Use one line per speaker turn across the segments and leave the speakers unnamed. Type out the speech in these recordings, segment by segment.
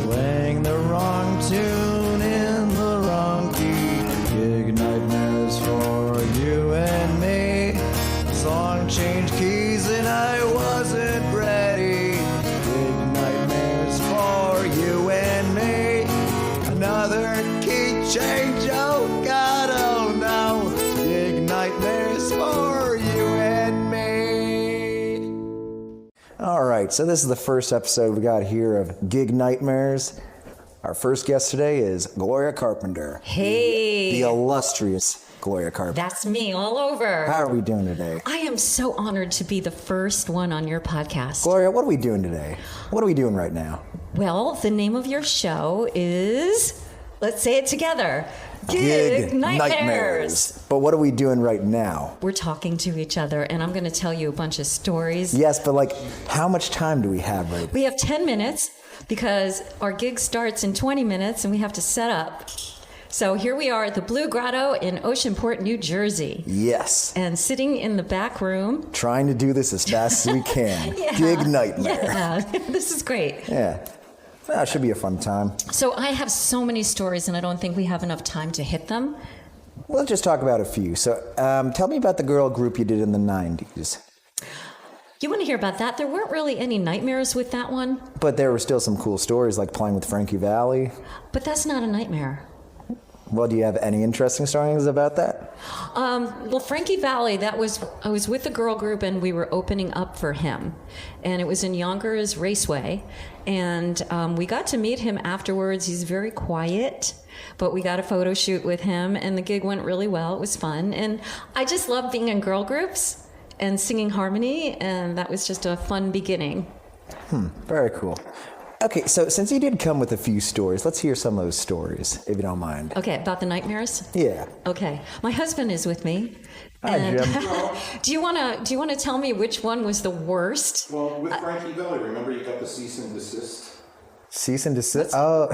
playing the wrong tune in the wrong key. Gig nightmares for you and me. Song changed keys and I wasn't ready. Gig nightmares for you and me. Another key change, oh God, oh no. Gig nightmares for you and me. All right, so this is the first episode we got here of Gig Nightmares. Our first guest today is Gloria Carpenter.
Hey.
The illustrious Gloria Carpenter.
That's me all over.
How are we doing today?
I am so honored to be the first one on your podcast.
Gloria, what are we doing today? What are we doing right now?
Well, the name of your show is, let's say it together, Gig Nightmares.
But what are we doing right now?
We're talking to each other, and I'm going to tell you a bunch of stories.
Yes, but like, how much time do we have right now?
We have 10 minutes because our gig starts in 20 minutes, and we have to set up. So here we are at the Blue Grotto in Oceanport, New Jersey.
Yes.
And sitting in the back room.
Trying to do this as fast as we can.
Yeah.
Gig Nightmare.
Yeah, this is great.
Yeah. Well, it should be a fun time.
So I have so many stories, and I don't think we have enough time to hit them.
Well, let's just talk about a few. So tell me about the girl group you did in the 90s.
You want to hear about that? There weren't really any nightmares with that one.
But there were still some cool stories, like playing with Frankie Valli.
But that's not a nightmare.
Well, do you have any interesting stories about that?
Well, Frankie Valli, I was with the girl group, and we were opening up for him. And it was in Yonkers Raceway. And we got to meet him afterwards. He's very quiet, but we got a photo shoot with him, and the gig went really well. It was fun. And I just love being in girl groups and singing harmony, and that was just a fun beginning.
Very cool. Okay, so since you did come with a few stories, let's hear some of those stories, if you don't mind.
Okay, about the nightmares?
Yeah.
Okay. My husband is with me.
Hi, Jim.
Do you want to tell me which one was the worst?
Well, with Frankie Valli, remember you got the cease and desist?
Cease and desist? Oh.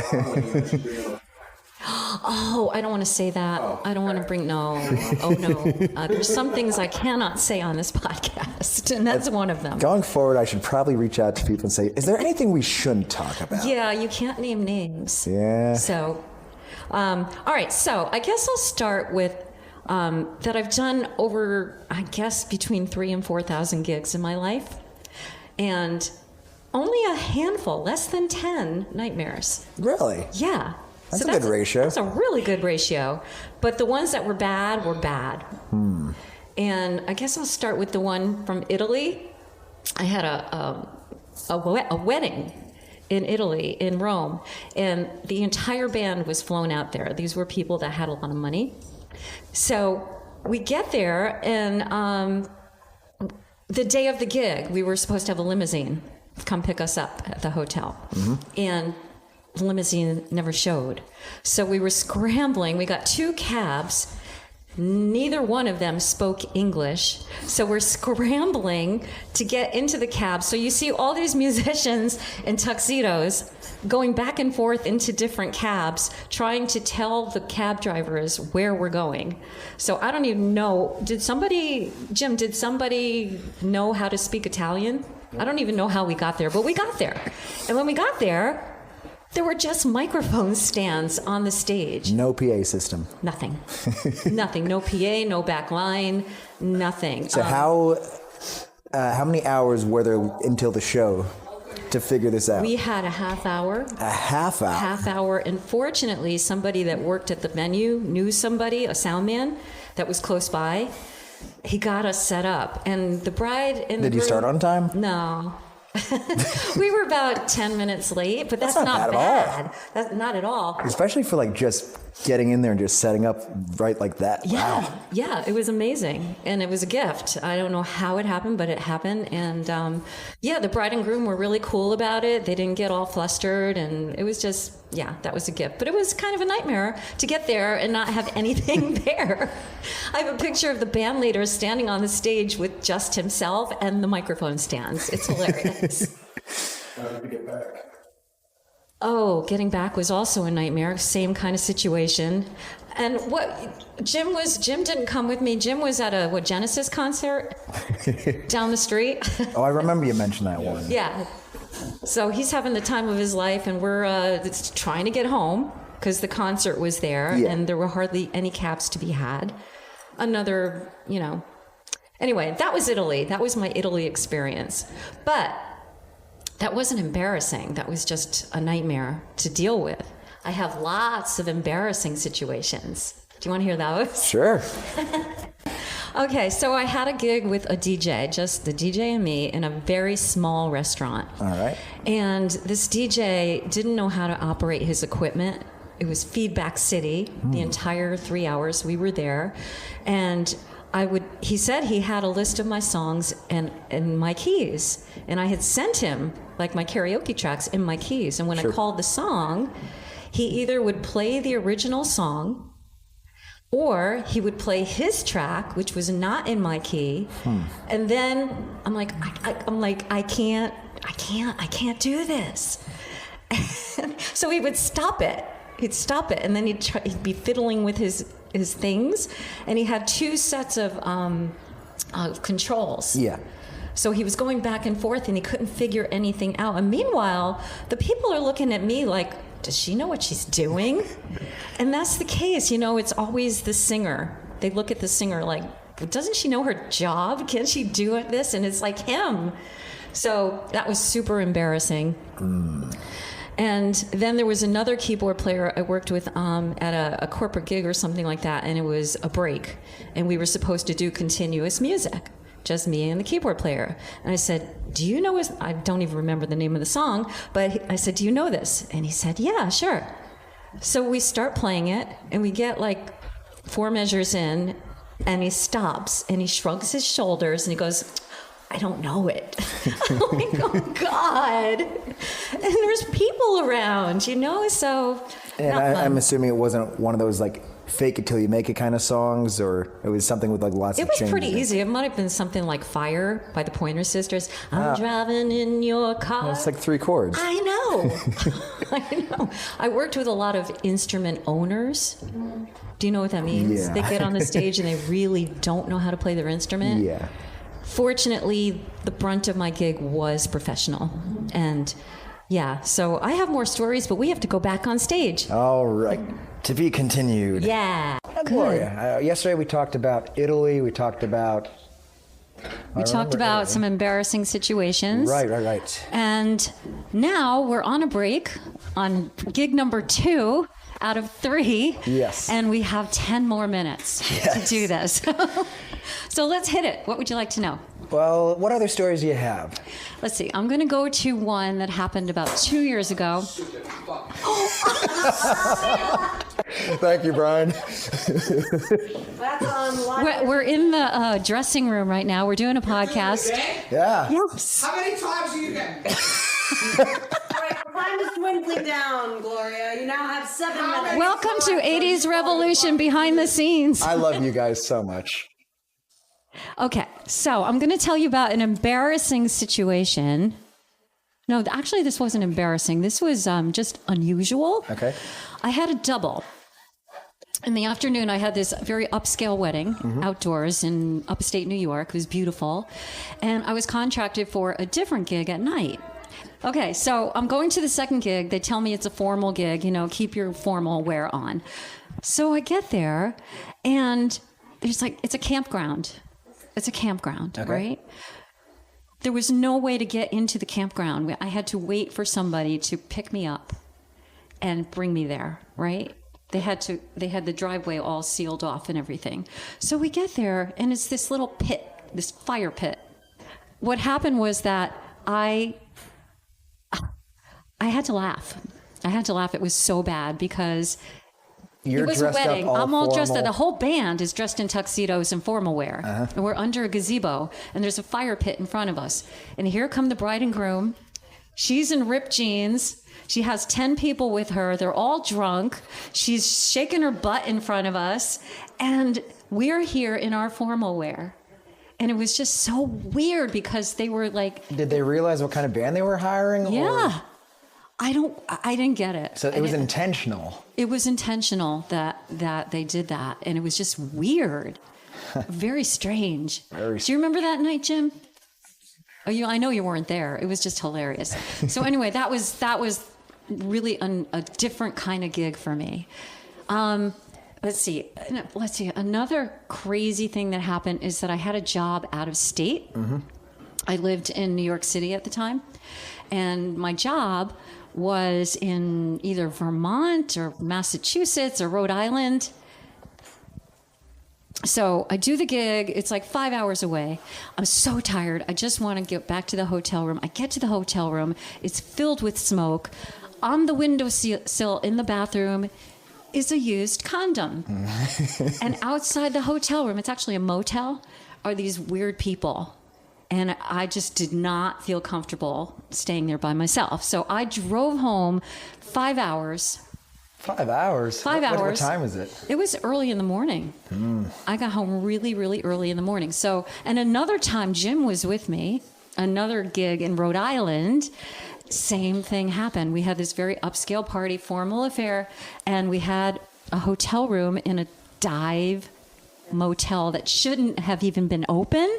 Oh, I don't want to say that. I don't want to bring, no. Oh, no. There's some things I cannot say on this podcast, and that's one of them.
Going forward, I should probably reach out to people and say, is there anything we shouldn't talk about?
Yeah, you can't name names.
Yeah.
So, all right. So I guess I'll start with that I've done over, I guess, between 3,000 and 4,000 gigs in my life. And only a handful, less than 10 nightmares.
Really?
Yeah.
That's a good ratio.
That's a really good ratio. But the ones that were bad were bad. And I guess I'll start with the one from Italy. I had a wedding in Italy, in Rome, and the entire band was flown out there. These were people that had a lot of money. So we get there, and the day of the gig, we were supposed to have a limousine come pick us up at the hotel. And the limousine never showed. So we were scrambling. We got 2 cabs. Neither one of them spoke English. So we're scrambling to get into the cab. So you see all these musicians in tuxedos going back and forth into different cabs, trying to tell the cab drivers where we're going. So I don't even know. Jim, did somebody know how to speak Italian? I don't even know how we got there, but we got there. And when we got there were just microphone stands on the stage.
No PA system.
Nothing. Nothing. No PA, no back line, nothing.
So how many hours were there until the show to figure this out?
We had a half hour.
A half hour?
Half hour. And fortunately, somebody that worked at the venue knew somebody, a sound man, that was close by. He got us set up. And the bride and the
Did you start on time?
No. We were about 10 minutes late, but that's not bad. That's not at all.
Especially for like just getting in there and just setting up right like that.
Yeah,
wow.
Yeah, it was amazing. And it was a gift. I don't know how it happened, but it happened. And the bride and groom were really cool about it. They didn't get all flustered. And it was just, that was a gift. But it was kind of a nightmare to get there and not have anything there. I have a picture of the band leader standing on the stage with just himself and the microphone stands. It's hilarious.
How did you get back?
Oh, getting back was also a nightmare. Same kind of situation. And Jim didn't come with me. Jim was at a Genesis concert down the street.
Oh, I remember you mentioned that one.
Yeah. So he's having the time of his life, and we're trying to get home because the concert was there, and there were hardly any cabs to be had. Another, Anyway, that was Italy. That was my Italy experience. But that wasn't embarrassing. That was just a nightmare to deal with. I have lots of embarrassing situations. Do you want to hear those?
Sure.
Okay, so I had a gig with a DJ, just the DJ and me, in a very small restaurant.
All right.
And this DJ didn't know how to operate his equipment. It was Feedback City, the entire 3 hours we were there. And he said he had a list of my songs and my keys. And I had sent him, like, my karaoke tracks in my keys. And when I called the song, he either would play the original song, or he would play his track, which was not in my key. And then I'm like, I can't do this. So he would stop it. He'd stop it, and then he'd be fiddling with his things, and he had 2 sets of controls.
Yeah.
So he was going back and forth, and he couldn't figure anything out. And meanwhile, the people are looking at me like, does she know what she's doing? And that's the case. It's always the singer. They look at the singer like, doesn't she know her job? Can't she do this? And it's like him. So that was super embarrassing. And then there was another keyboard player I worked with at a corporate gig or something like that, and it was a break. And we were supposed to do continuous music, just me and the keyboard player. And I said, do you know I don't even remember the name of the song, but I said, do you know this? And he said, yeah, sure. So we start playing it, and we get like 4 measures in, and he stops, and he shrugs his shoulders, and he goes, I don't know it. I'm like, oh God. And there's people around, so.
And I'm assuming it wasn't one of those like fake it till you make it kind of songs, or it was something with like lots of changes.
It was pretty easy. It might have been something like Fire by the Pointer Sisters. I'm driving in your car.
It's like 3 chords.
I know. I know. I worked with a lot of instrument owners. Do you know what that means?
Yeah.
They get on the stage and they really don't know how to play their instrument.
Yeah.
Fortunately, the brunt of my gig was professional. And so I have more stories, but we have to go back on stage.
All right. To be continued.
Yeah.
Gloria, yesterday we talked about Italy. We talked about...
some embarrassing situations.
Right.
And now we're on a break on gig number 2 out of 3.
Yes.
And we have 10 more minutes to do this. So let's hit it. What would you like to know?
Well, what other stories do you have?
Let's see. I'm going to go to one that happened about 2 years ago.
Thank you, Brian.
That's on live.
We're in the dressing room right now. We're doing a podcast.
Yeah.
Yes.
How many times do you get?
All right, time is dwindling down, Gloria. You now have 7 minutes.
Welcome to 80s Revolution behind the scenes.
I love you guys so much.
Okay, so I'm going to tell you about an embarrassing situation. No, actually, this wasn't embarrassing. This was just unusual.
Okay.
I had a double. In the afternoon, I had this very upscale wedding outdoors in upstate New York. It was beautiful. And I was contracted for a different gig at night. Okay, so I'm going to the second gig. They tell me it's a formal gig, keep your formal wear on. So I get there, and it's a campground. It's a campground, right? There was no way to get into the campground. I had to wait for somebody to pick me up and bring me there, right? They had the driveway all sealed off and everything. So we get there, and it's this little pit, this fire pit. What happened was that I had to laugh. It was so bad because
You're
it was a
dressed
wedding.
up all
I'm all dressed up.
formal.
The whole band is dressed in tuxedos and formal wear. And we're under a gazebo, and there's a fire pit in front of us. And here come the bride and groom. She's in ripped jeans. She has 10 people with her. They're all drunk. She's shaking her butt in front of us. And we're here in our formal wear. And it was just so weird because they were like...
Did they realize what kind of band they were hiring?
Yeah.
Or?
I didn't get it.
So it was intentional.
It was intentional that they did that. And it was just weird. Very strange. Do you remember that night, Jim? Oh, I know you weren't there. It was just hilarious. So anyway, that was really a different kind of gig for me. Let's see. Another crazy thing that happened is that I had a job out of state. Mm-hmm. I lived in New York City at the time, and my job was in either Vermont or Massachusetts or Rhode Island. So I do the gig. It's like 5 hours away. I'm so tired. I just want to get back to the hotel room. I get to the hotel room. It's filled with smoke. On the windowsill in the bathroom is a used condom. And outside the hotel room, it's actually a motel, are these weird people. And I just did not feel comfortable staying there by myself. So I drove home 5 hours.
5 hours?
5 hours.
What time was it?
It was early in the morning. I got home really, really early in the morning. So, and another time Jim was with me, another gig in Rhode Island. Same thing happened. We had this very upscale party, formal affair, and we had a hotel room in a dive motel that shouldn't have even been open.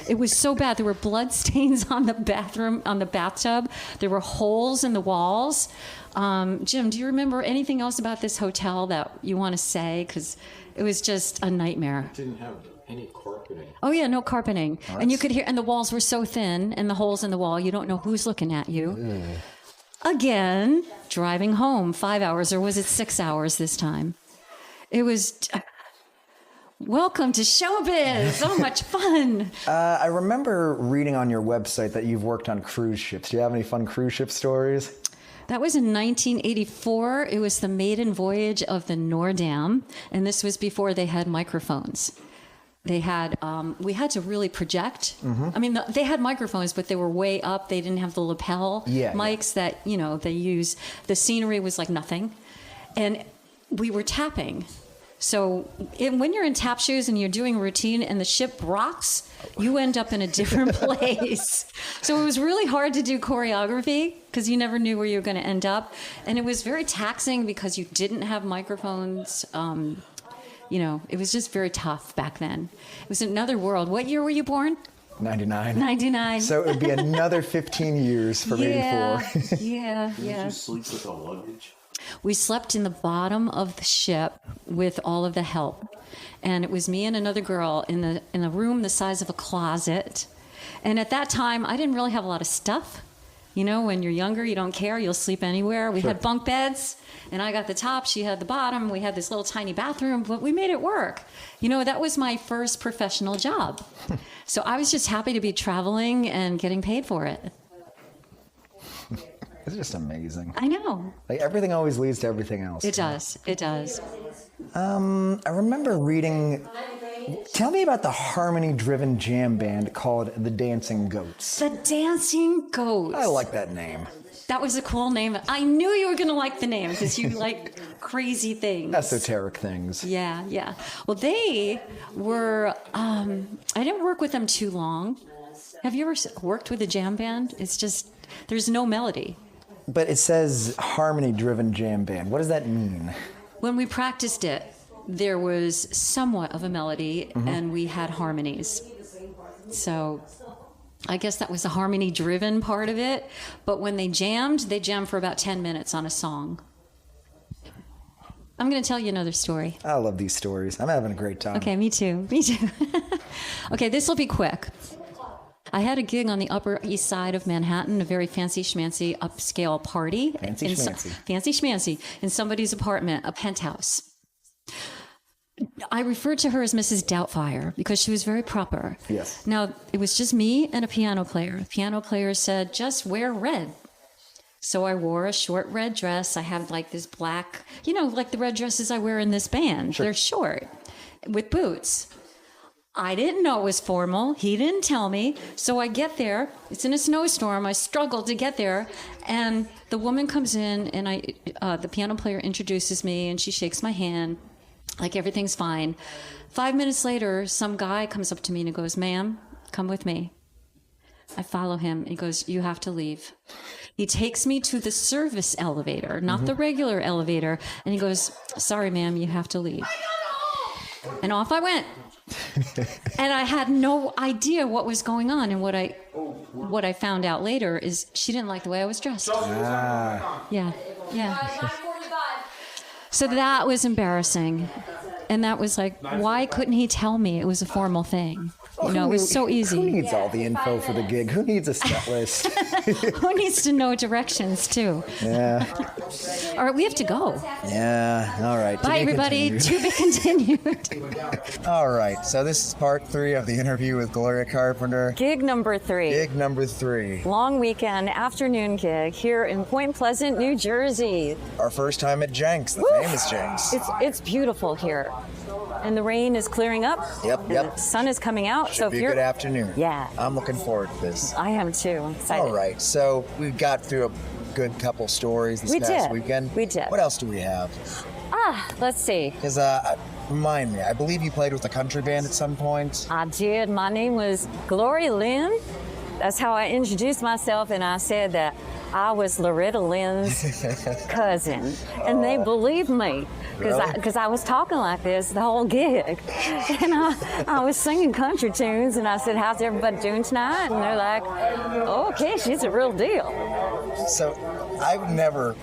It was so bad. There were blood stains on the bathtub. There were holes in the walls. Jim, do you remember anything else about this hotel that you want to say? Because it was just a nightmare.
Didn't have any carpeting.
Oh yeah, no carpeting.
Oh,
and you could hear, and the walls were so thin, and the holes in the wall, you don't know who's looking at you. Again, driving home 5 hours, or was it 6 hours this time? It was... Welcome to showbiz. So much fun.
I remember reading on your website that you've worked on cruise ships. Do you have any fun cruise ship stories?
That was in 1984. It was the maiden voyage of the Nordam, and this was before they had microphones. They had, we had to really project. Mm-hmm. I mean, they had microphones, but they were way up. They didn't have the lapel mics that, they use. The scenery was like nothing. And we were tapping. So when you're in tap shoes and you're doing a routine and the ship rocks, you end up in a different place. So it was really hard to do choreography because you never knew where you were going to end up. And it was very taxing because you didn't have microphones. It was just very tough back then. It was another world. What year were you born?
99.
99.
So it would be another 15 years from 84.
Yeah.
Did you sleep with the luggage?
We slept in the bottom of the ship with all of the help. And it was me and another girl in a room the size of a closet. And at that time, I didn't really have a lot of stuff. When you're younger, you don't care. You'll sleep anywhere. We had bunk beds, and I got the top. She had the bottom. We had this little tiny bathroom, but we made it work. That was my first professional job. So I was just happy to be traveling and getting paid for it.
It's just amazing.
I know.
Like everything always leads to everything else.
It does. It does.
I remember reading. Tell me about the harmony-driven jam band called the Dancing Goats.
The Dancing Goats.
I like that name.
That was a cool name. I knew you were going to like the name because you like crazy things.
Esoteric things.
Yeah. Well, they were, I didn't work with them too long. Have you ever worked with a jam band? It's just, there's no melody.
But it says harmony-driven jam band. What does that mean?
When we practiced it, there was somewhat of a melody, and we had harmonies. So I guess that was the harmony-driven part of it. But when they jammed for about 10 minutes on a song. I'm going to tell you another story.
I love these stories. I'm having a great time.
Okay, me too. Okay, this will be quick. I had a gig on the Upper East Side of Manhattan, a very fancy schmancy upscale party.
Fancy
schmancy in somebody's apartment, a penthouse. I referred to her as Mrs. Doubtfire because she was very proper.
Yes.
Now, it was just me and a piano player. The piano player said, just wear red. So I wore a short red dress. I have like this black, like the red dresses I wear in this band. Sure. They're short with boots. I didn't know it was formal. He didn't tell me. So I get there. It's in a snowstorm. I struggled to get there. And the woman comes in, and the piano player introduces me, and she shakes my hand like everything's fine. 5 minutes later, some guy comes up to me and he goes, "Ma'am, come with me." I follow him. He goes, "You have to leave." He takes me to the service elevator, not the regular elevator. And he goes, "Sorry, ma'am, you have to leave." And off I went. And I had no idea what was going on. And what I found out later is she didn't like the way I was dressed. Yeah. So that was embarrassing. And that was like, why couldn't he tell me it was a formal thing? You know, it was so easy.
Who needs all the info for the gig? Who needs a set list?
Who needs to know directions, too?
Yeah.
All right, we have to go.
Yeah, all right.
Bye, everybody. To be continued.
All right, so this is part 3 of the interview with Gloria Carpenter.
Gig number 3.
Gig number 3.
Long weekend afternoon gig here in Point Pleasant, New Jersey.
Our first time at Jenks, the famous Jenks.
It's beautiful here. And the rain is clearing up.
Yep.
The sun is coming out.
Should be a good afternoon.
Yeah.
I'm looking forward to this.
I am too. I'm excited.
All right, so we got through a good couple stories this past weekend.
We did.
What else do we have?
Let's see.
Because, remind me, I believe you played with a country band at some point.
I did. My name was Gloria Lynn. That's how I introduced myself, and I said that I was Loretta Lynn's cousin. And they believed me. Because I was talking like this the whole gig. And I was singing country tunes, and I said, how's everybody doing tonight? And they're like, oh, okay, she's a real deal.
So I've never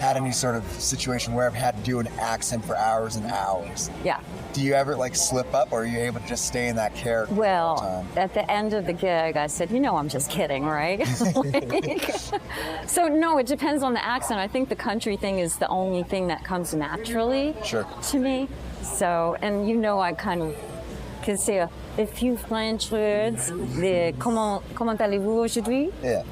had any sort of situation where I've had to do an accent for hours and hours.
Yeah.
Do you ever slip up, or are you able to just stay in that character?
Well, at the end of the gig, I said, I'm just kidding, right? So no, it depends on the accent. I think the country thing is the only thing that comes naturally to me. So, and I kind of can say a few French words. Comment allez-vous aujourd'hui?
Yeah.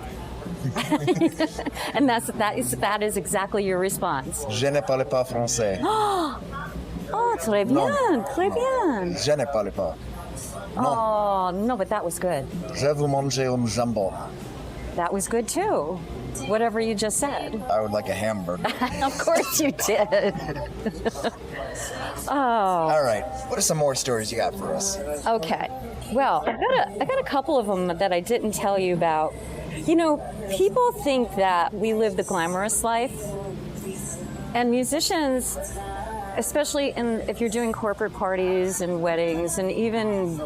And that is exactly your response.
Je ne parle pas français.
Oh, très bien, très bien.
Je ne parle pas.
Oh, no, but that was good.
Je veux manger un jambon.
That was good too. Whatever you just said.
I would like a hamburger.
Of course you did.
All right. What are some more stories you got for us?
Okay. Well, I got a couple of them that I didn't tell you about. People think that we live the glamorous life, and musicians, especially if you're doing corporate parties and weddings and even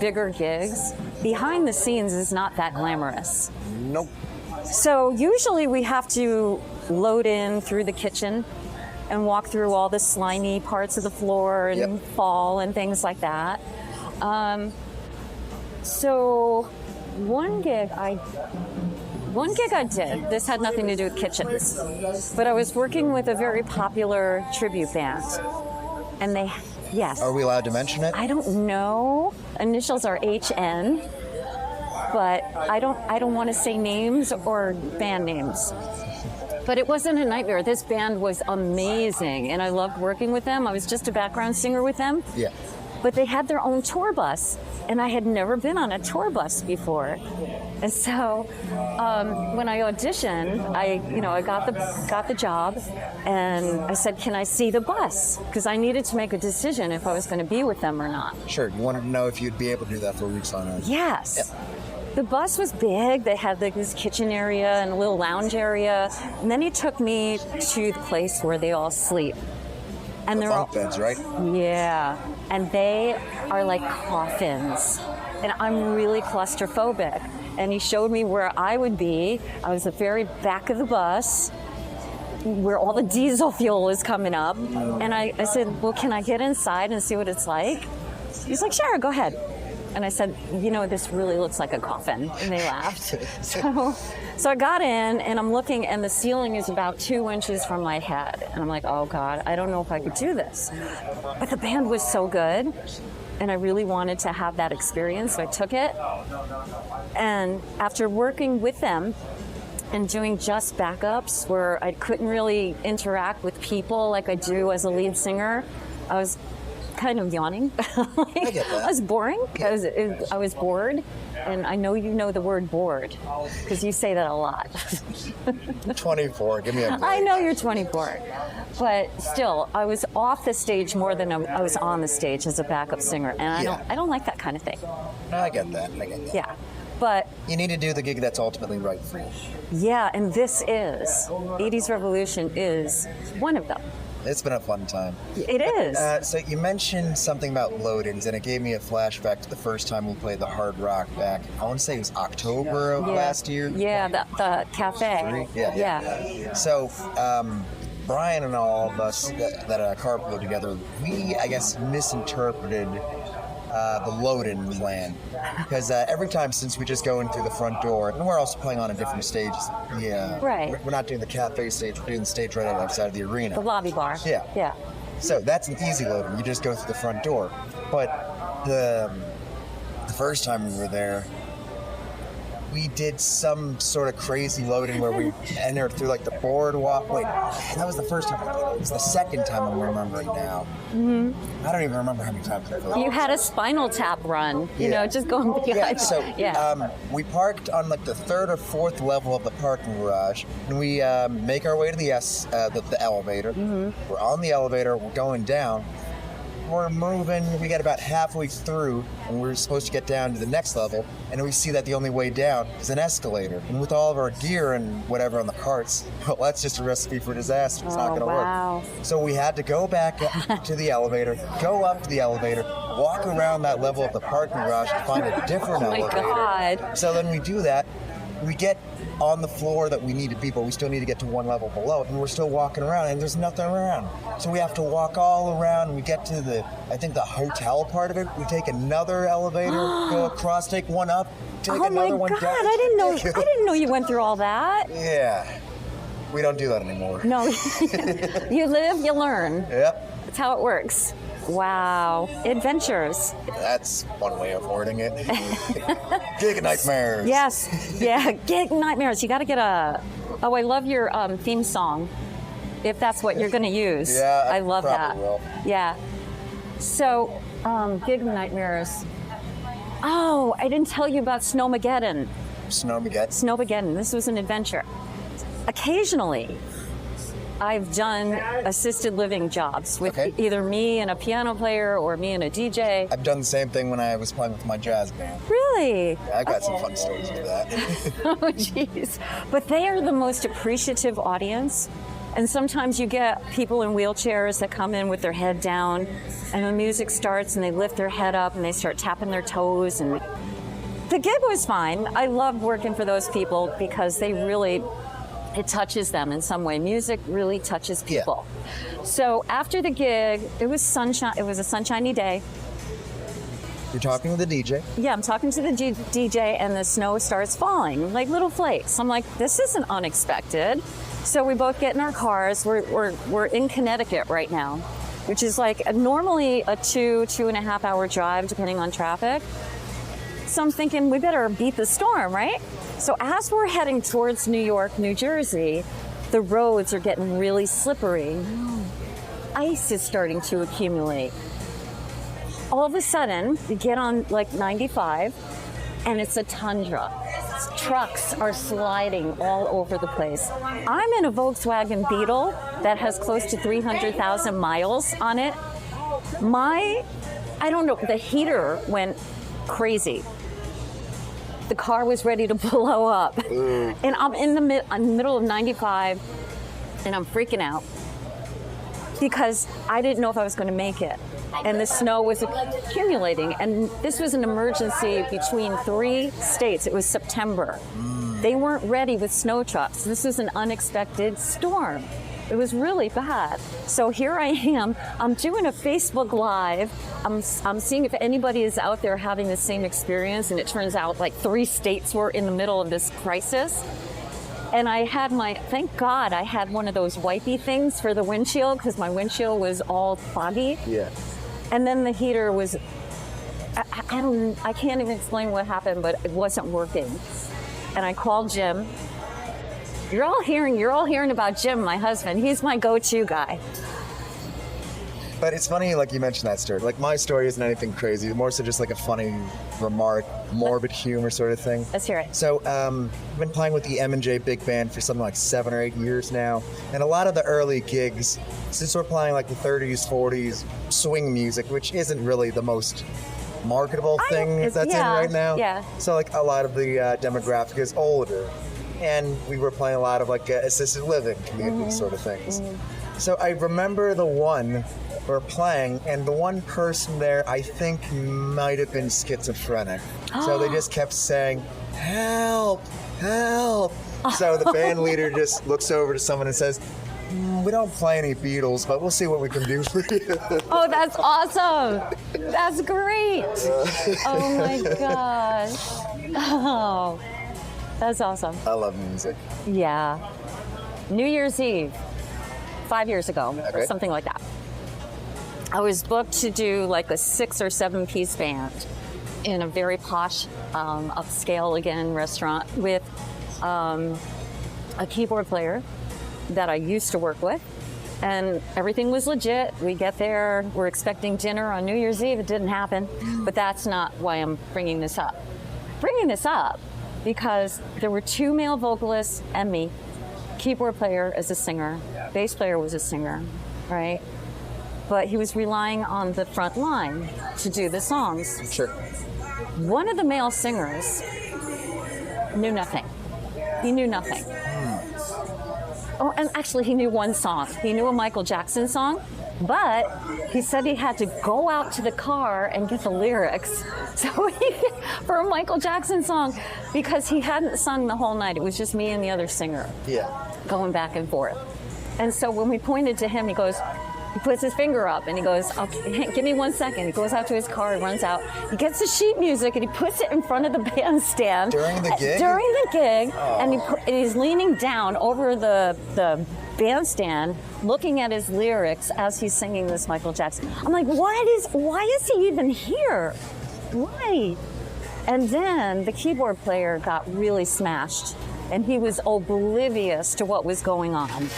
bigger gigs, behind the scenes is not that glamorous.
Nope.
So usually we have to load in through the kitchen and walk through all the slimy parts of the floor and fall and things like that. So one gig I did, this had nothing to do with kitchens, but I was working with a very popular tribute band. And
Are we allowed to mention it?
I don't know. Initials are HN, but I don't want to say names or band names. But it wasn't a nightmare. This band was amazing, and I loved working with them. I was just a background singer with them. Yeah. But they had their own tour bus, and I had never been on a tour bus before. And so when I auditioned, I got the job, and I said, "Can I see the bus?" Because I needed to make a decision if I was going to be with them or not.
Sure. You wanted to know if you'd be able to do that for weeks on end.
Yes.
Yep.
The bus was big. They had this kitchen area and a little lounge area. And then he took me to the place where they all sleep. And they're all
beds, right?
Yeah. And they are like coffins. And I'm really claustrophobic. And he showed me where I would be. I was at the very back of the bus, where all the diesel fuel is coming up. And I said, well, can I get inside and see what it's like? He's like, sure, go ahead. And I said, this really looks like a coffin. And they laughed. So I got in, and I'm looking, and the ceiling is about 2 inches from my head. And I'm like, oh, God, I don't know if I could do this. But the band was so good, and I really wanted to have that experience, so I took it. And after working with them and doing just backups where I couldn't really interact with people like I do as a lead singer, I was kind of yawning.
I get that.
I was boring. I was bored, and I know you know the word bored because you say that a lot.
24, give me a break.
I know you're 24, but still, I was off the stage more than I was on the stage as a backup singer, and I don't like that kind of thing.
No, I get that.
Yeah. But
you need to do the gig that's ultimately right for you.
yeah, and this is 80s Revolution is one of them.
It's been a fun time.
It is.
So you mentioned something about load-ins, and it gave me a flashback to the first time we played the Hard Rock back, I want to say it was October of last year.
Yeah, the cafe.
Yeah. So Brian and all of us that carpooled together, we, I guess, misinterpreted the load-in plan. Because every time since we just go in through the front door, and we're also playing on a different stage. Yeah.
Right.
We're not doing the cafe stage, we're doing the stage right outside of the arena.
The lobby bar.
Yeah.
Yeah.
So that's an easy load-in. You just go through the front door. But the first time we were there, we did some sort of crazy loading where we entered through like the boardwalk. Wait, that was the first time. It was the second time I'm remembering now. Mm-hmm. I don't even remember how many times I played.
You had a Spinal Tap run, you know, just going behind.
We parked on like the third or fourth level of the parking garage, and we make our way to the elevator. Mm-hmm. We're on the elevator, we're going down. We're moving, we get about halfway through, and we're supposed to get down to the next level, and we see that the only way down is an escalator. And with all of our gear and whatever on the carts, well, that's just a recipe for disaster. It's not going to work. So we had to go back to the elevator, go up to the elevator, walk around that level of the parking garage to find a different elevator.
God.
So then we do that. We get on the floor that we need to be, but we still need to get to one level below it, and we're still walking around, and there's nothing around. So we have to walk all around, and we get to the hotel part of it. We take another elevator, go across, take one up, take another one down.
Oh my God, I didn't know you went through all that.
Yeah. We don't do that anymore.
No. You live, you learn.
Yep.
That's how it works. Wow. Adventures.
That's one way of wording it. Gig nightmares.
Yes. Yeah, gig nightmares. You got to get I love your theme song, if that's what you're going to use.
Yeah,
I love that.
Will.
Yeah. So, gig nightmares. Oh, I didn't tell you about Snowmageddon. Snowmageddon. This was an adventure. Occasionally, I've done assisted living jobs with either me and a piano player or me and a DJ.
I've done the same thing when I was playing with my jazz band.
Really?
Yeah, I got some fun stories with that.
Oh, jeez. But they are the most appreciative audience. And sometimes you get people in wheelchairs that come in with their head down, and the music starts and they lift their head up and they start tapping their toes. And the gig was fine. I loved working for those people because they really... it touches them in some way. Music really touches people. Yeah. So after the gig, it was sunshine. It was a sunshiny day.
You're talking to the DJ?
Yeah, I'm talking to the DJ, and the snow starts falling, like little flakes. I'm like, this isn't unexpected. So we both get in our cars. We're in Connecticut right now, which is like normally a 2.5 hour drive, depending on traffic. So I'm thinking we better beat the storm, right? So as we're heading towards New York, New Jersey, the roads are getting really slippery. Ice is starting to accumulate. All of a sudden, you get on like 95, and it's a tundra. Trucks are sliding all over the place. I'm in a Volkswagen Beetle that has close to 300,000 miles on it. I don't know, the heater went crazy. The car was ready to blow up. And I'm in the middle of 95, and I'm freaking out because I didn't know if I was going to make it. And the snow was accumulating. And this was an emergency between 3 states. It was September. They weren't ready with snow trucks. This was an unexpected storm. It was really bad. So here I am. I'm doing a Facebook Live. I'm seeing if anybody is out there having the same experience. And it turns out like 3 states were in the middle of this crisis. And I had thank God I had one of those wipey things for the windshield because my windshield was all foggy.
Yeah.
And then the heater was, I can't even explain what happened, but it wasn't working. And I called Jim. You're all hearing about Jim, my husband. He's my go-to guy.
But it's funny, like you mentioned that story. Like my story isn't anything crazy. More so just like a funny remark, morbid humor sort of thing.
Let's hear it.
So I've been playing with the M&J Big Band for something like 7 or 8 years now. And a lot of the early gigs, since we're playing like the 30s, 40s swing music, which isn't really the most marketable thing that's in right now.
Yeah.
So like a lot of the demographic is older, and we were playing a lot of like assisted living community sort of things. So I remember the one we're playing, and the one person there I think might have been schizophrenic. So they just kept saying, "Help, help." So the band leader just looks over to someone and says, "We don't play any Beatles, but we'll see what we can do for you."
Oh, that's awesome. That's great. Oh my gosh. Oh, that's awesome.
I love music.
Yeah. New Year's Eve, 5 years ago, or
Okay.
something like that. I was booked to do like a 6 or 7 piece band in a very posh, upscale again restaurant with a keyboard player that I used to work with. And everything was legit. We get there, we're expecting dinner on New Year's Eve. It didn't happen, but that's not why I'm bringing this up. Bringing this up because there were 2 male vocalists and me. Keyboard player as a singer, bass player was a singer, right? But he was relying on the front line to do the songs.
Sure.
One of the male singers knew nothing. He knew nothing. Oh, and actually he knew one song. He knew a Michael Jackson song, but he said he had to go out to the car and get the lyrics for a Michael Jackson song because he hadn't sung the whole night. It was just me and the other singer going back and forth. And so when we pointed to him, he puts his finger up and he goes, "Okay, give me 1 second." He goes out to his car, he runs out, he gets the sheet music and he puts it in front of the bandstand.
During the gig?
During the gig, and he's leaning down over the bandstand, looking at his lyrics as he's singing this Michael Jackson. I'm like, why is he even here? Why? And then the keyboard player got really smashed and he was oblivious to what was going on.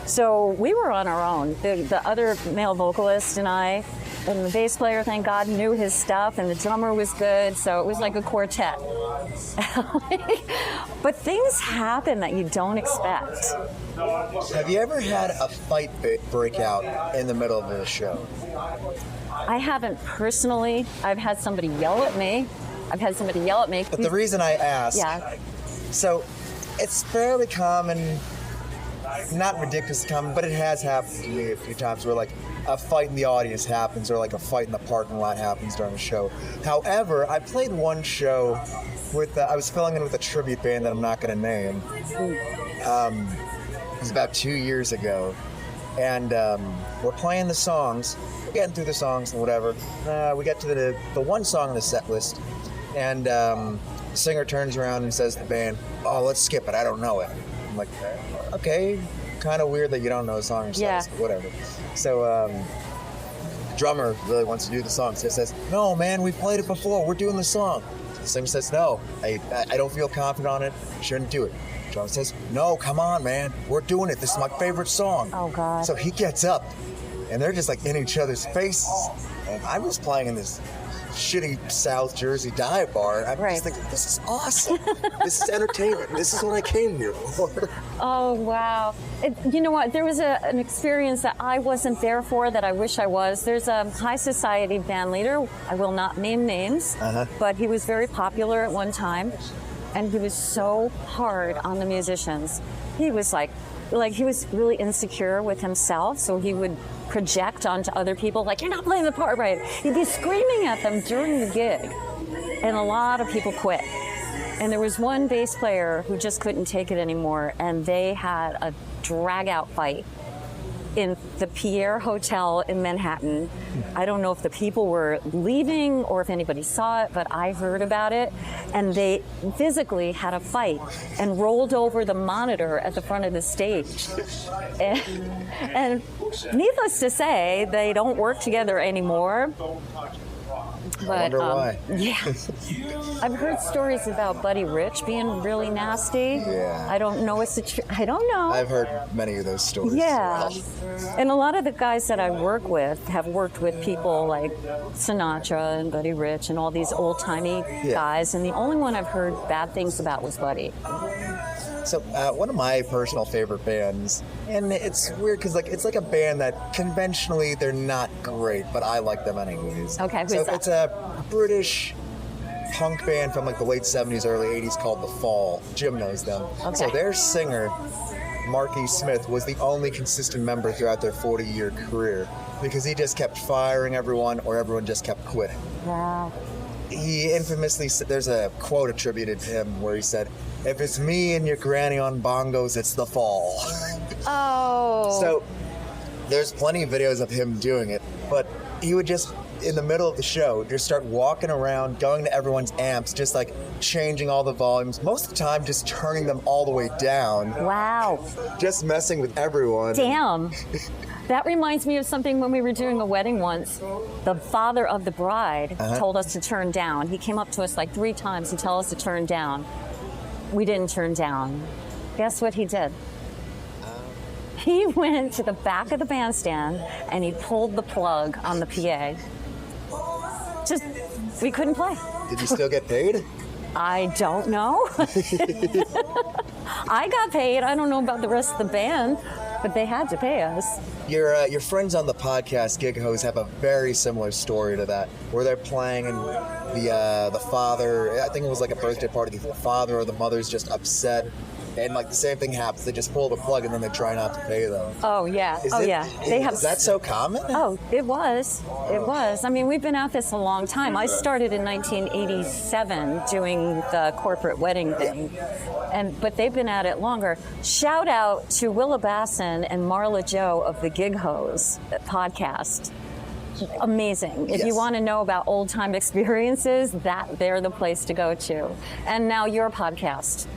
So we were on our own. The other male vocalist and I, and the bass player, thank God, knew his stuff, and the drummer was good, so it was like a quartet. But things happen that you don't expect.
Have you ever had a fight break out in the middle of a show?
I haven't personally. I've had somebody yell at me.
But the reason I ask, so it's fairly common, not ridiculous common, but it has happened to me a few times where like a fight in the audience happens or like a fight in the parking lot happens during a show. However, I played one show with, I was filling in with a tribute band that I'm not going to name. It was about 2 years ago. And we're playing the songs, we're getting through the songs and whatever. We get to the one song in the set list, and the singer turns around and says to the band, "Oh, let's skip it, I don't know it." I'm like, okay, kind of weird that you don't know the song yourself, so whatever. So drummer really wants to do the song, so he says, "No, man, we played it before, we're doing the song." The singer says, "No, I don't feel confident on it, shouldn't do it." Drummer says, "No, come on, man, we're doing it, this is my favorite song."
Oh, God.
So he gets up, and they're just like in each other's faces, and I was playing in this shitty South Jersey dive bar. I'm just thinking, this is awesome. This is entertainment. This is what I came here for.
Oh, wow. You know what? There was an experience that I wasn't there for that I wish I was. There's a high society band leader. I will not name names, but he was very popular at one time, and he was so hard on the musicians. He was like he was really insecure with himself, so he would project onto other people like, "You're not playing the part right." He'd be screaming at them during the gig, and a lot of people quit. And there was one bass player who just couldn't take it anymore, and they had a drag-out fight in the Pierre Hotel in Manhattan. I don't know if the people were leaving or if anybody saw it, but I heard about it. And they physically had a fight and rolled over the monitor at the front of the stage. And needless to say, they don't work together anymore. But,
I wonder why.
Yeah. I've heard stories about Buddy Rich being really nasty.
Yeah.
I don't know. I don't know.
I've heard many of those stories.
Yeah.
As well.
And a lot of the guys that I work with have worked with people like Sinatra and Buddy Rich and all these old-timey guys, and the only one I've heard bad things about was Buddy.
So one of my personal favorite bands, and it's weird because it's like a band that conventionally they're not great, but I like them anyways.
Okay, who's
so
that?
It's a British punk band from like the late 70s, early 80s called The Fall. Jim knows them.
Okay.
So their singer, Marky Smith, was the only consistent member throughout their 40-year career because he just kept firing everyone or everyone just kept quitting.
Wow.
He infamously said, there's a quote attributed to him where he said, "If it's me and your granny on bongos, it's The Fall."
Oh.
So there's plenty of videos of him doing it, but he would just, in the middle of the show, just start walking around, going to everyone's amps, just like changing all the volumes. Most of the time, just turning them all the way down.
Wow.
Just messing with everyone.
Damn. That reminds me of something when we were doing a wedding once. The father of the bride told us to turn down. He came up to us like 3 times to tell us to turn down. We didn't turn down. Guess what he did? He went to the back of the bandstand and he pulled the plug on the PA. Just, we couldn't play.
Did you still get paid?
I don't know. I got paid. I don't know about the rest of the band, but they had to pay us.
Your friends on the podcast, Gig Hoes, have a very similar story to that, where they're playing and the father, I think it was like a birthday party, the father or the mother's just upset, and like the same thing happens. They just pull the plug and then they try not to pay them.
Oh yeah.
Is that so common?
Oh, it was. It was. I mean, we've been at this a long time. I started in 1987 doing the corporate wedding thing, but they've been at it longer. Shout out to Willa Basson and Marla Joe of the Gig Hoes podcast. Amazing. If you want to know about old time experiences, they're the place to go to. And now your podcast.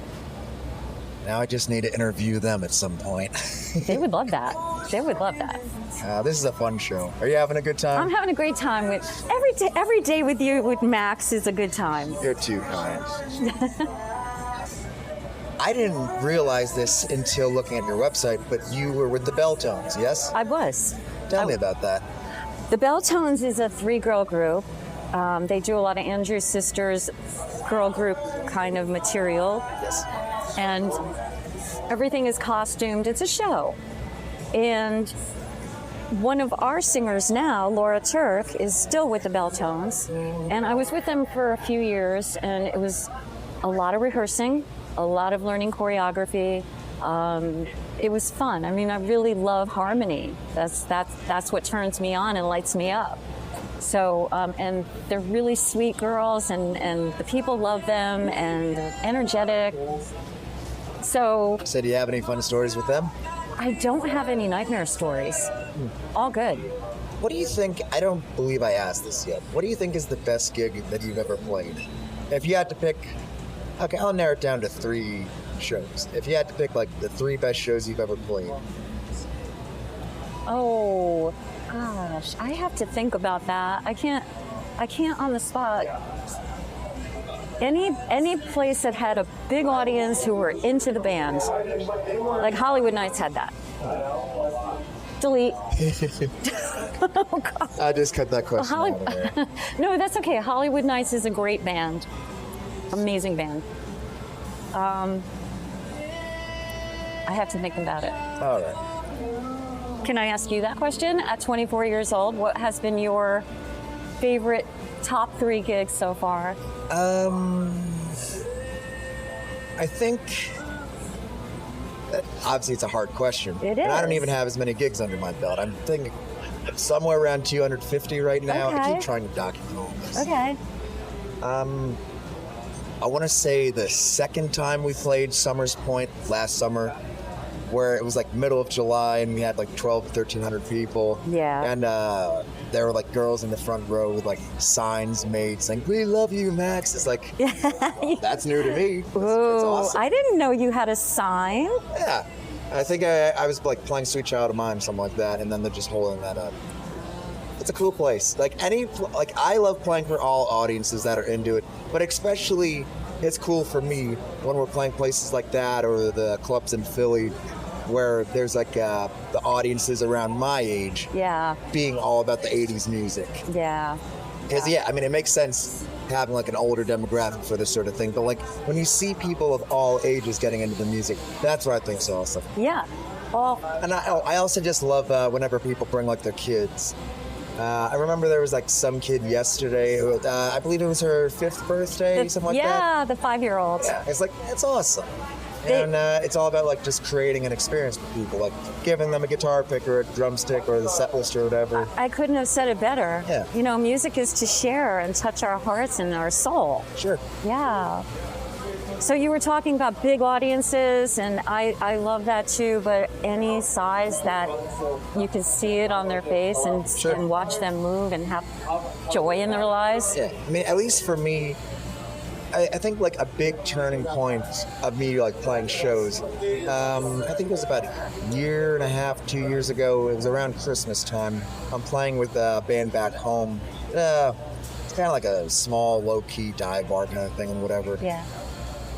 Now I just need to interview them at some point.
They would love that. They would love that.
This is a fun show. Are you having a good time?
I'm having a great time with every day with you with Max is a good time.
You're too kind. I didn't realize this until looking at your website, but you were with the Belle Tones, yes?
I was.
Tell me about that.
The Belle Tones is a 3-girl group. They do a lot of Andrew's Sisters girl group kind of material.
Yes.
And everything is costumed. It's a show. And one of our singers now, Laura Turk, is still with the Belle Tones. And I was with them for a few years, and it was a lot of rehearsing, a lot of learning choreography. It was fun. I mean, I really love harmony. That's what turns me on and lights me up. So, and they're really sweet girls, and the people love them, and they're energetic. So
do you have any fun stories with them?
I don't have any nightmare stories. All good.
What do you think, I don't believe I asked this yet, what do you think is the best gig that you've ever played? If you had to pick, okay, I'll narrow it down to 3 shows. If you had to pick like the 3 best shows you've ever played.
Oh, gosh, I have to think about that. I can't on the spot. Any place that had a big audience who were into the band, like Hollywood Nights had that. Delete. Oh, God.
I just cut that question out of there.
No, that's okay. Hollywood Nights is a great band. Amazing band. I have to think about it.
All right.
Can I ask you that question? At 24 years old, what has been your favorite top 3 gigs so far?
I think that obviously it's a hard question.
It
And I don't
is.
even have as many gigs under my belt. I'm thinking somewhere around 250 right now. I
Okay.
keep trying to document all this.
Okay.
I want to say the second time we played Summers Point last summer, where it was like middle of July and we had like 1,300 people.
Yeah.
And there were like girls in the front row with like signs made saying, "We love you, Max." It's like, that's new to me. It's awesome.
I didn't know you had a sign.
Yeah. I think I was like playing Sweet Child of Mine, something like that, and then they're just holding that up. It's a cool place. Like I love playing for all audiences that are into it, but especially it's cool for me when we're playing places like that or the clubs in Philly where there's like the audiences around my age
Yeah.
being all about the 80s music.
Yeah.
Because, yeah, I mean, it makes sense. having like an older demographic for this sort of thing, but like when you see people of all ages getting into the music, that's what I think is awesome.
Yeah. Oh,
And I also just love whenever people bring like their kids. I remember there was like some kid yesterday who, I believe it was her 5th birthday, something like that.
yeah, the 5-year-old.
Yeah, it's like, it's awesome.
They-
And it's all about like just creating an experience for people, like giving them a guitar pick or a drumstick or the set list or whatever.
I couldn't have said it better.
Yeah.
You know, music is to share and touch our hearts and our soul.
Sure.
Yeah. So you were talking about big audiences, and I love that too, but any size that you can see it on their face and,
Sure.
and watch them move and have joy in their lives.
Yeah, I mean, at least for me, I think like a big turning point of me like playing shows. I think it was about a year and a half, 2 years ago. It was around Christmas time. I'm playing with a band back home. It's kind of like a small, low-key dive bar kind of thing and whatever.
Yeah.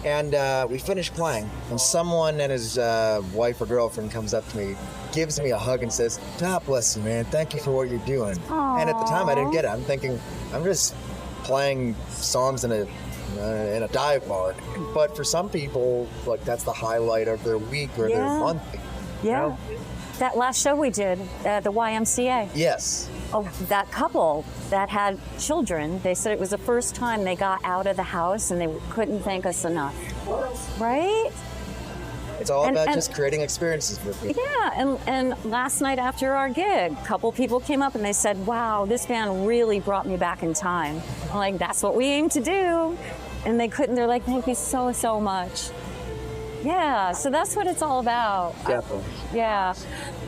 And we finished playing, and someone and his wife or girlfriend comes up to me, gives me a hug, and says, "God bless you, man. Thank you for what you're doing."
Aww.
And at the time, I didn't get it. I'm thinking, I'm just playing songs in a dive bar. But for some people, like that's the highlight of their week or their
Yeah.
month. you
Yeah.
know?
That last show we did at the YMCA.
Yes.
Oh, that couple that had children, they said it was the first time they got out of the house and they couldn't thank us enough. Right?
It's all
And-
about
and-
just creating experiences for people.
Yeah, and last night after our gig, a couple people came up and they said, "Wow, this band really brought me back in time." I'm like, that's what we aim to do. And they couldn't, they're like, "Thank you so, so much." Yeah, so that's what it's all about.
Definitely.
Yeah.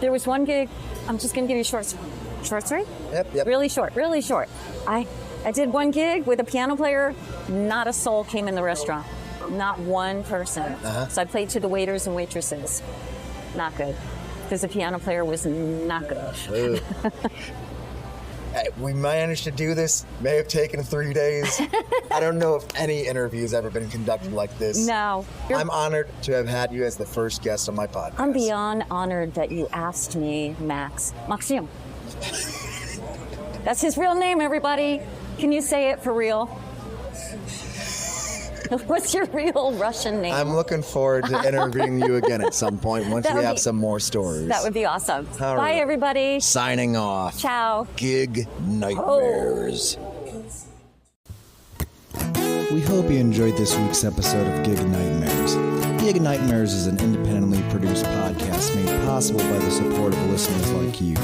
There was one gig, I'm just gonna give you a short story?
Yep.
Really short. I did one gig with a piano player, not a soul came in the restaurant. Not one person. So I played to the waiters and waitresses. Not good. Because the piano player was not good.
Hey, we managed to do this. May have taken 3 days. I don't know if any interview's ever been conducted like this.
No.
I'm honored to have had you as the first guest on my podcast.
I'm beyond honored that you asked me, Max. Maxim. That's his real name, everybody. Can you say it for real? What's your real Russian name?
I'm looking forward to interviewing you again at some point once
That
we
would
have
be-
some more stories.
That would be awesome.
All
Bye,
right.
everybody.
Signing off.
Ciao.
Gig Nightmares.
We hope you enjoyed this week's episode of Gig Nightmares. Gig Nightmares is an independently produced podcast made possible by the support of listeners like you.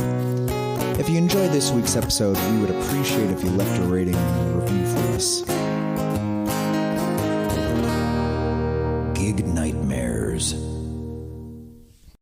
If you enjoyed this week's episode, we would appreciate if you left a rating and a review for us. Gig Nightmares.